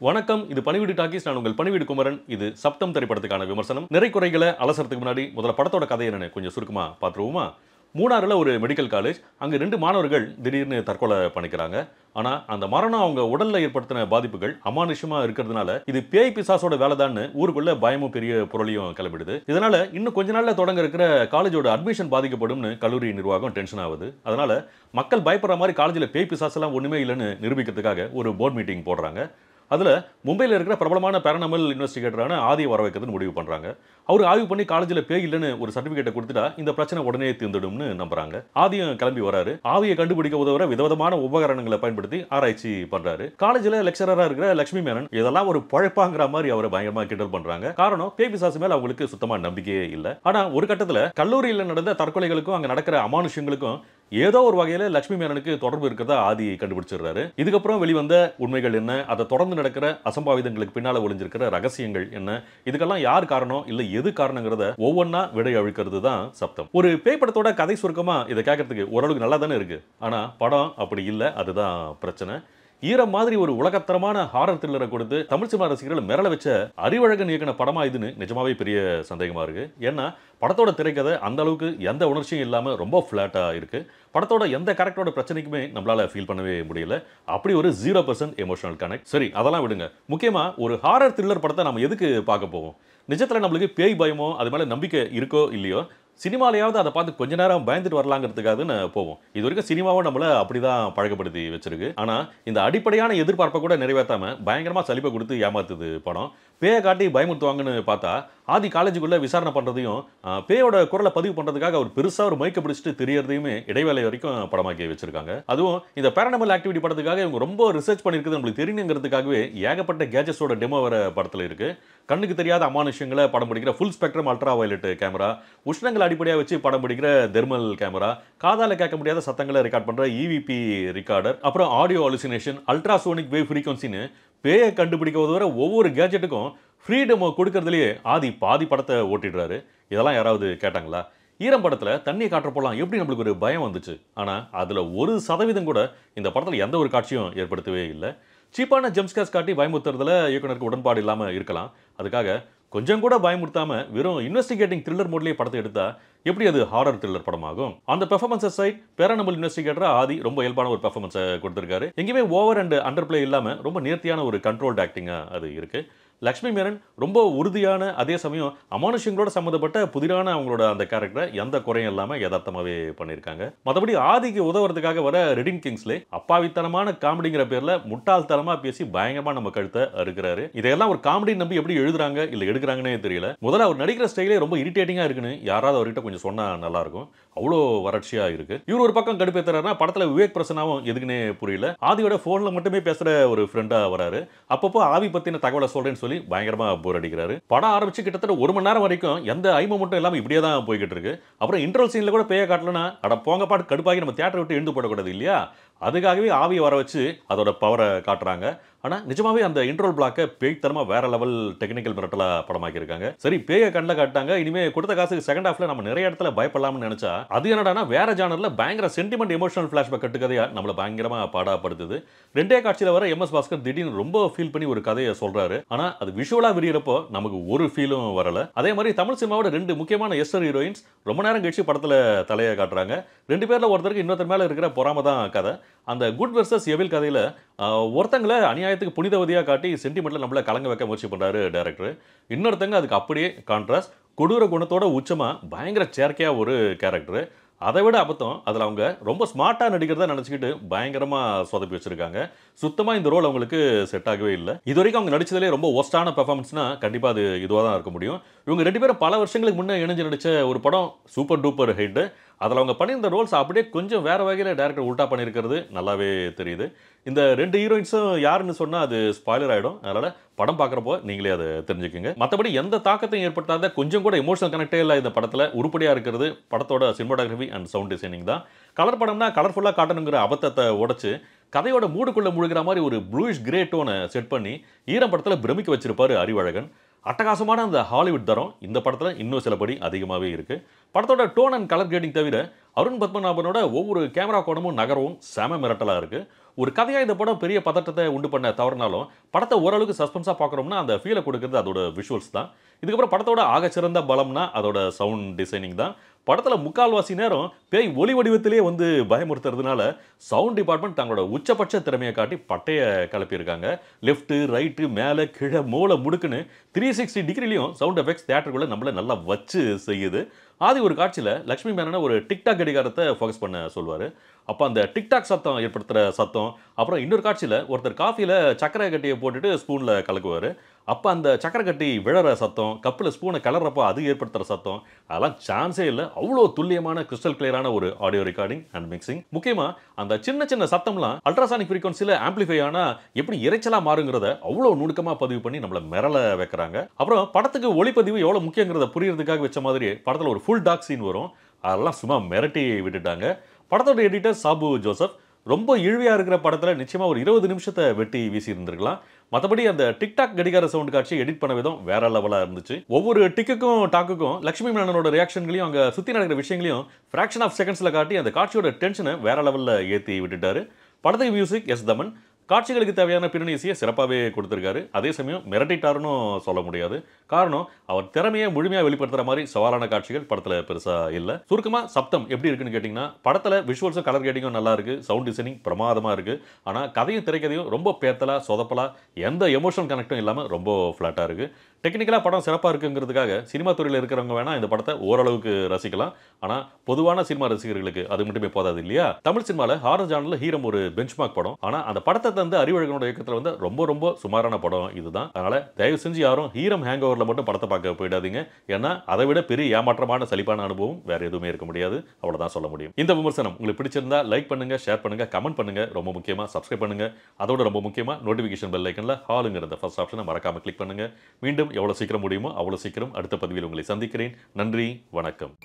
வணக்கம். இது பணிவீடு டாக்கீஸ். நான் உங்கள் பணிவீடு குமரன். இது சப்தம் திரைப்படத்துக்கான விமர்சனம். நிறை குறைகளை அலசறதுக்கு முன்னாடி முதல்ல படத்தோட கதை என்னன்னு கொஞ்சம் சுருக்கமா பார்த்துருவோமா? மூணாறுல ஒரு மெடிக்கல் காலேஜ். அங்க 2 மாணவர்கள் திடீர்னு தற்கொலை பண்ணிக்கிறாங்க. ஆனா அந்த மரணம் அவங்க உடல்ல ஏற்படுத்தின பாதிப்புகள் அமானுஷ்யமா இருக்கிறதுனால இது பேய் பிசாசோட வேலைதான்னு ஊருக்குள்ள பயமும் பெரிய புரளியும் கிளம்பிடுது. இதனால இன்னும் கொஞ்ச நாள்ல தொடங்க இருக்கிற காலேஜோட அட்மிஷன் பாதிக்கப்படும்னு கல்லூரி நிர்வாகம் டென்ஷன் ஆகுது. அதனால மக்கள் பயப்படுற மாதிரி காலேஜில் பேய் பிசாசெல்லாம் ஒண்ணுமே இல்லைன்னு நிரூபிக்கிறதுக்காக ஒரு போர்ட் மீட்டிங் போடுறாங்க. அதில் மும்பையில் இருக்கிற பிரபலமான பேரனமல் இன்வெஸ்டிகேட்டரான ஆதியை வர வைக்கிறதுன்னு முடிவு பண்ணுறாங்க. அவர் ஆய்வு பண்ணி காலேஜில் பேய் இல்லைன்னு ஒரு சர்டிஃபிகேட்டை கொடுத்துட்டா இந்த பிரச்சனை உடனே தீர்ந்துடும்னு நம்புறாங்க. ஆதியும் கிளம்பி வராரு. ஆவியை கண்டுபிடிக்க உதவுற விதவிதமான உபகரணங்களை பயன்படுத்தி ஆராய்ச்சி பண்றாரு. காலேஜில் லெக்சரரா இருக்கிற லட்சுமி மேனன் இதெல்லாம் ஒரு பழப்பாங்கிற மாதிரி அவரை பயங்கரமா கிண்டல் பண்றாங்க. காரணம் பேய் பிசாசு மேல அவங்களுக்கு சுத்தமா நம்பிக்கையே இல்லை. ஆனா ஒரு கட்டத்தில் கல்லூரியில் நடந்த தற்கொலைகளுக்கும் அங்க நடக்கிற அமானுஷ்யங்களுக்கும் ஏதோ ஒரு வகையில லட்சுமி மேனனுக்கு தொடர்பு இருக்கிறதா ஆதி கண்டுபிடிச்சிடுறாரு. இதுக்கப்புறம் வெளிவந்த உண்மைகள் என்ன, அதை தொடர்ந்து நடக்கிற அசம்பாவிதங்களுக்கு பின்னால ஒளிஞ்சிருக்கிற ரகசியங்கள் என்ன, இதுக்கெல்லாம் யார் காரணம் இல்ல எது காரணங்கிறத ஒவ்வொன்னா விடை அழிக்கிறது தான் சப்தம். ஒரு பேய் படத்தோட கதை சுருக்கமா இதை கேட்கறதுக்கு ஓரளவுக்கு நல்லா தானே இருக்கு. ஆனா படம் அப்படி இல்லை, அதுதான் பிரச்சனை. ஈரம் மாதிரி ஒரு உலகத்தரமான ஹாரர் த்ரில்லரை கொடுத்து தமிழ் சினிமா ரசிகர்கள் மிரள வச்ச அறிவழகன் இயக்குன படமா இதுன்னு நிஜமாவே பெரிய சந்தேகமா இருக்கு. ஏன்னா படத்தோட திரைக்கதை அந்த அளவுக்கு எந்த உணர்ச்சியும் இல்லாம ரொம்ப ஃபிளாட்டா இருக்கு. படத்தோட எந்த கேரக்டரோட பிரச்சனைக்குமே நம்மளால ஃபீல் பண்ணவே முடியல. அப்படி ஒரு 0% எமோஷனல் கனெக்ட். சரி, அதெல்லாம் விடுங்க. முக்கியமா ஒரு ஹாரர் த்ரில்லர் படத்தை நம்ம எதுக்கு பார்க்க போவோம்? நிஜத்துல நம்மளுக்கு பேய் பயமோ அது மேல நம்பிக்கை இருக்கோ இல்லையோ, சினிமாலையாவது அதை பார்த்து கொஞ்ச நேரம் பயந்துட்டு வரலாங்கிறதுக்காக போவோம். இது வரைக்கும் சினிமாவை நம்மள அப்படிதான் பழக்கப்படுத்தி வச்சிருக்கு. ஆனா இந்த அடிப்படையான எதிர்பார்ப்பை கூட நிறைவேற்றாம பயங்கரமா சலிப்பை கொடுத்து ஏமாத்துது படம். பேயை காட்டி பயமுறுத்துவாங்கன்னு பார்த்தா ஆதி காலேஜுக்குள்ள விசாரணை பண்றதையும் பேயோட குரலை பதிவு பண்றதுக்காக அவர் பெருசா ஒரு மைக்க பிடிச்சிட்டு தெரியறதையுமே இடைவேளை வரைக்கும் படமாக்கி வச்சிருக்காங்க. அதுவும் இந்த பேரனமல் ஆக்டிவிட்டி படத்துக்காக இவங்க ரொம்ப ரிசர்ச் பண்ணிருக்கிறது நம்மளுக்கு தெரியுங்கிறதுக்காகவே ஏகப்பட்ட கேஜெட்ஸோட டெமோ வர படத்துல இருக்கு. கண்ணுக்கு தெரியாத அமானுஷ்யங்களை படம் பிடிக்கிற full spectrum ultraviolet camera, உஷ்ணங்கள் அடிப்படையாக வச்சு படம் பிடிக்கிற தெர்மல் கேமரா, காதால கேட்க முடியாத சத்தங்களை ரெக்கார்ட் பண்ற இவிபி ரெக்கார்டர், அப்புறம் ஆடியோ அலுசினேஷன், அல்ட்ராசோனிக் வேவ் ஃப்ரீக்வன்சின்னு பேயை கண்டுபிடிக்க உதவுற ஒவ்வொரு கேஜெட்டுக்கும் ஃப்ரீடம் கொடுக்கறதுலயே ஆதி பாதி படத்தை ஓட்டிடுறாரு. இதெல்லாம் யாராவது கேட்டாங்களா? ஈரம் படத்துல தண்ணியை காட்டுறப்போலாம் எப்படி நம்மளுக்கு ஒரு பயம் வந்துச்சு. ஆனா அதுல 1% கூட இந்த படத்துல எந்த ஒரு காட்சியும் ஏற்படுத்தவே இல்லை. சீப்பான ஜம்ப்ஸ்கேர்ஸ் காட்டி பயமுறுத்துறதுல இயக்குனருக்கு உடன்பாடு இல்லாம இருக்கலாம். அதுக்காக கொஞ்சம் கூட பயமுறுத்தாம வெறும் இன்வெஸ்டிகேட்டிங் த்ரில்லர் மோட்லயே படத்தை எடுத்தா எப்படி அது ஹாரர் த்ரில்லர் படமாகும்? அந்த பெர்ஃபார்மன்ஸ் சைட் பேரனமல் இன்வெஸ்டிகேட்டரா ஆதி ரொம்ப இயல்பான ஒரு பெர்ஃபார்மன்ஸை கொடுத்திருக்காரு. எங்கேயுமே ஓவர் அண்ட் அண்டர் பிளே இல்லாம ரொம்ப நேர்த்தியான ஒரு கண்ட்ரோல்ட் ஆக்டிங்கா அது இருக்கு. லட்சுமி மேனன் ரொம்ப உறுதியான, அதே சமயம் அமானுஷ்யங்களோட சம்மந்தப்பட்ட புதிரான அவங்களோட அந்த கேரக்டரை எந்த குறையும் இல்லாம யதார்த்தமாவே பண்ணியிருக்காங்க. மற்றபடி ஆதிக்கு உதவுறதுக்காக வர ரெடின் கிங்ஸ்லே அப்பாவித்தனமான காமெடிங்கிற பேர்ல முட்டாள்தனமா பேசி பயங்கரமா நம்ம கழுத்தை அறுக்கிறாரு. இதையெல்லாம் ஒரு காமெடி நம்பி எப்படி எழுதுறாங்க இல்ல எடுக்கிறாங்கன்னே தெரியல. முதல்ல அவர் நடிக்கிற ஸ்டைலே ரொம்ப இரிட்டேட்டிங்கா இருக்குன்னு யாராவது அவர்கிட்ட கொஞ்சம் சொன்னா நல்லா இருக்கும். அவ்வளோ வறட்சியா இருக்கு. இவர் ஒரு பக்கம் கடுப்பேத்துறாருன்னா படத்துல விவேக் பிரசன்னாவும் எதுக்குன்னே புரியல. ஆதியோட போன்ல மட்டுமே பேசுற ஒரு ஃப்ரெண்டா வராரு. அப்பப்போ ஆவி பத்தின தகவலை சொல்றேன்னு சொல்லி பயங்கரமா போர் அடிக்கிறாரு. படம் ஆரம்பிச்சு கிட்டத்தட்ட 1 மணி நேரம் வரைக்கும் எந்த ஐம மட்டும் இல்லாம இப்படியே தான் போய்கிட்டு இருக்கு. அப்புறம் இன்ட்ரோல் சீன்ல கூட பேய காட்டலனா அட போங்க பாட்டு கடுப்பாகி நம்ம தியேட்டர் விட்டு எழுந்து போடக்கூடாது இல்லையா? அதுக்காகவே ஆவியை வர வச்சு அதோட பவரை காட்டுறாங்க. ஆனா நிஜமாவே அந்த இன்ட்ரோல் பிளாக்கை பேய்த்தனமா வேற லெவல் டெக்னிக்கல் மிரட்டலா படமாக்கி இருக்காங்க. சரி, பேயை கண்ணில் காட்டாங்க. இனிமே கொடுத்த காசுக்கு செகண்ட் ஹாஃப்ல நம்ம நிறைய இடத்துல பயப்படலாம்னு நினைச்சா அது என்னடானா வேற ஜானர்ல பயங்கர சென்டிமெண்ட் எமோஷனல் ஃபிளாஷ்பேக் கட்டுக்கதையா நம்மள பயங்கரமா பாடாப்படுத்துது. ரெண்டே காட்சியில வர எம்எஸ் பாஸ்கர் திடீர்னு ரொம்ப ஃபீல் பண்ணி ஒரு கதையை சொல்றாரு. ஆனா அது விஷுவலா விரியறப்போ நமக்கு ஒரு ஃபீலும் வரல. அதே மாதிரி தமிழ் சினிமாவோட 2 முக்கியமான எஸ்டர் ஹீரோயின்ஸ் ரொம்ப நேரம் கழிச்சு படத்துல தலையை காட்டுறாங்க. 2 பேர்ல ஒருத்தருக்கு இன்னொருத்தர் மேல இருக்கிற பொறாம தான் கதை. அந்த குட் வெர்சஸ் எவில் கதையில ஒருத்தங்களை அநியாயத்துக்கு புனிதவதியா காட்டி சென்டிமெண்ட்ல நம்மள கலங்க வைக்க முயற்சி பண்றாரு டைரக்டர். இன்னொருத்தங்க அதுக்கு அப்படியே கான்ட்ராஸ்ட், கொடூர குணத்தோட உச்சமா பயங்கர செயற்கையா ஒரு கேரக்டர். அதை விட அபத்தம் அதில் அவங்க ரொம்ப ஸ்மார்ட்டாக நடிக்கிறதா நினச்சிக்கிட்டு பயங்கரமாக சொதப்பி வச்சிருக்காங்க. சுத்தமாக இந்த ரோல் அவங்களுக்கு செட் ஆகவே இல்லை. இது வரைக்கும் அவங்க நடிச்சதிலே ரொம்ப ஒஸ்டான பெர்ஃபார்மன்ஸ்னா கண்டிப்பாக அது இதுவாக தான் இருக்க முடியும். இவங்க 2 பேரும் பல வருஷங்களுக்கு முன்னே இணைஞ்சு நடித்த ஒரு படம் சூப்பர் டூப்பர் ஹிட். அதில் அவங்க பண்ணியிருந்த ரோல்ஸ் அப்படியே கொஞ்சம் வேற வகையில் டேரக்டர் உல்ட்டா பண்ணியிருக்கிறது நல்லாவே தெரியுது. இந்த 2 ஹீரோயின்ஸும் யாருன்னு சொன்னால் அது ஸ்பாய்லர் ஆகிடும். அதனால் படம் பார்க்குறப்போ நீங்களே அதை தெரிஞ்சுக்கோங்க. மற்றபடி எந்த தாக்கத்தையும் ஏற்படுத்தாத கொஞ்சம் கூட எமோஷனல் கனெக்டே இல்லை இந்த படத்தில். உருப்படியாக இருக்கிறது படத்தோட சினிமாட்டோகிராஃபி அண்ட் சவுண்ட் டிசைனிங் தான். கலர் படம்னா கலர்ஃபுல்லாக காட்டணுங்கிற அபத்தத்தை உடைச்சு கதையோட மூடுக்குள்ளே முழுகிற மாதிரி ஒரு ப்ளூயிஷ் கிரே டோனை செட் பண்ணி ஈரம் படத்தில் பிரமிக்க வச்சிருப்பாரு அறிவழகன். அட்டகாசமான அந்த ஹாலிவுட் தரம் இந்த படத்தில் இன்னும் சிலபடி அதிகமாகவே இருக்குது. படத்தோட டோன் அண்ட் கலர் கிரேடிங் தவிர அருண் பத்மநாபனோட ஒவ்வொரு கேமரா கோணமும் நகரவும் செம மிரட்டலாக இருக்குது. ஒரு கதையா இந்த படம் பெரிய பதட்டத்தை உண்டு பண்ண தவறுனாலும் படத்தை ஓரளவுக்கு சஸ்பென்ஸா பார்க்குறோம்னா அந்த ஃபீலை கொடுக்கறது அதோட விஷுவல்ஸ் தான். இதுக்கப்புறம் படத்தோட ஆகச்சிறந்த பலம்னா அதோட சவுண்ட் டிசைனிங் தான். படத்தில் முக்கால்வாசி நேரம் பேய் ஒளி வடிவத்திலே வந்து பயமுறுத்துறதுனால சவுண்ட் டிபார்ட்மெண்ட் தங்களோட உச்சபட்ச திறமையை காட்டி பட்டையை கிளப்பியிருக்காங்க. லெஃப்ட்டு ரைட்டு மேலே கீழே மூளை முடுக்குன்னு 360 டிகிரிலையும் சவுண்ட் எஃபெக்ட்ஸ் தியேட்டருக்குள்ளே நம்மளை நல்லா வச்சு செய்யுது. ஆதி ஒரு காட்சியில் லக்ஷ்மி மேனனை ஒரு டிக்டாக் கடிகாரத்தை ஃபோக்கஸ் பண்ண சொல்வார். அப்போ அந்த டிக்டாக் சத்தம் ஏற்படுத்துகிற சத்தம், அப்புறம் இன்னொரு காட்சியில் ஒருத்தர் காஃபியில் சக்கரை கட்டியை போட்டுட்டு ஸ்பூனில் கலக்குவார். அப்போ அந்த சக்கரை கட்டி விழற சத்தம், கப்பில் ஸ்பூனை கலர்றப்போ அது ஏற்படுத்துகிற சத்தம், அதெல்லாம் சான்ஸே இல்லை. அவ்வளோ துல்லியமான கிறிஸ்டல் கிளியரான ஒரு ஆடியோ ரெக்கார்டிங் அண்ட் மிக்சிங். முக்கியமாக அந்த சின்ன சின்ன சத்தம்லாம் அல்ட்ராசானிக் ஃப்ரீக்வன்சியில் ஆம்பிளிஃபை ஆனால் எப்படி இறைச்சலாக மாறுங்கிறத அவ்வளோ நுணுக்கமாக பதிவு பண்ணி நம்மளை மிரள வைக்கிறாங்க. அப்புறம் படத்துக்கு ஒளிப்பதிவு எவ்வளோ முக்கியங்கிறத புரியறதுக்காக வச்ச மாதிரி படத்தில் ஒரு ஃபுல் டாக் சீன் வரும். அதெல்லாம் சும்மா மிரட்டி விட்டுட்டாங்க. படத்தோட எடிட்டர் சாபு ஜோசப். ரொம்ப இழுவையாக இருக்கிற படத்தில் நிச்சயமாக ஒரு 20 நிமிஷத்தை வெட்டி வீசி இருந்திருக்கலாம். மற்றபடி அந்த டிக்டாக் கடிகார சவுண்ட் காட்சி எடிட் பண்ண விதம் வேற லெவலாக இருந்துச்சு. ஒவ்வொரு டிக்குக்கும் டாக்குக்கும் லக்ஷ்மி மேனனோட ரியாக்ஷன்களையும் அங்கே சுற்றி நடக்கிற விஷயங்களையும் ஃப்ராக்ஷன் ஆஃப் செகண்ட்ஸில் காட்டி அந்த காட்சியோட டென்ஷனை வேற லெவலில் ஏற்றி விட்டுட்டாரு. படத்துக்கு மியூசிக் எஸ் தமன். காட்சிகளுக்கு தேவையான பின்னணி இசையை சிறப்பாகவே கொடுத்துருக்காரு. அதே சமயம் மிரட்டிட்டாருன்னு சொல்ல முடியாது. காரணம் அவர் திறமையை முழுமையாக வெளிப்படுத்துகிற மாதிரி சவாலான காட்சிகள் படத்தில் பெருசாக இல்லை. சுருக்கமாக சப்தம் எப்படி இருக்குன்னு கேட்டிங்கன்னா, படத்தில் விஷுவல்ஸும் கலர் கேட்டிங்கும் நல்லா இருக்குது, சவுண்ட் டிசைனிங் பிரமாதமாக இருக்குது. ஆனால் கதையும் திரைக்கதையும் ரொம்ப பேத்தலாக சொதப்பலாக எந்த எமோஷனல் கனெக்டும் இல்லாமல் ரொம்ப ஃப்ளாட்டாக இருக்குது. டெக்னிக்கலாக படம் சிறப்பாக இருக்குங்கிறதுக்காக சினிமா துறையில் இருக்கிறவங்க வேணால் இந்த படத்தை ஓரளவுக்கு ரசிக்கலாம். ஆனால் பொதுவான சினிமா ரசிகர்களுக்கு அது மட்டுமே போதாது இல்லையா? தமிழ் சினிமாவில் ஹாரர் ஜானரில் ஹீரம் ஒரு பெஞ்ச்மார்க் படம். ஆனால் அந்த படத்தை தந்து அறிவழகனோட இயக்கத்தில் வந்து ரொம்ப சுமாரான படம் இதுதான். அதனால் தயவு செஞ்சு யாரும் ஹீரம் ஹேங் ஓவரில் மட்டும் படத்தை பார்க்க போயிடாதீங்க. ஏன்னா அதை விட பெரிய ஏமாற்றமான சலிப்பான அனுபவம் வேற எதுவுமே இருக்க முடியாது. அவ்வளோதான் சொல்ல முடியும். இந்த விமர்சனம் உங்களுக்கு பிடிச்சிருந்தா லைக் பண்ணுங்க, ஷேர் பண்ணுங்க, கமெண்ட் பண்ணுங்க. ரொம்ப முக்கியமாக சப்ஸ்கிரைப் பண்ணுங்க. அதோட ரொம்ப முக்கியமாக நோட்டிஃபிகேஷன் பெல் ஐக்கனில் ஹாலுங்கிற அந்த ஃபர்ஸ்ட் ஆப்ஷனை மறக்காம கிளிக் பண்ணுங்க. மீண்டும் எவ்வளோ சீக்கிரம் முடியுமோ அவ்வளோ சீக்கிரம் அடுத்த பதிவில் உங்களை சந்திக்கிறேன். நன்றி, வணக்கம்.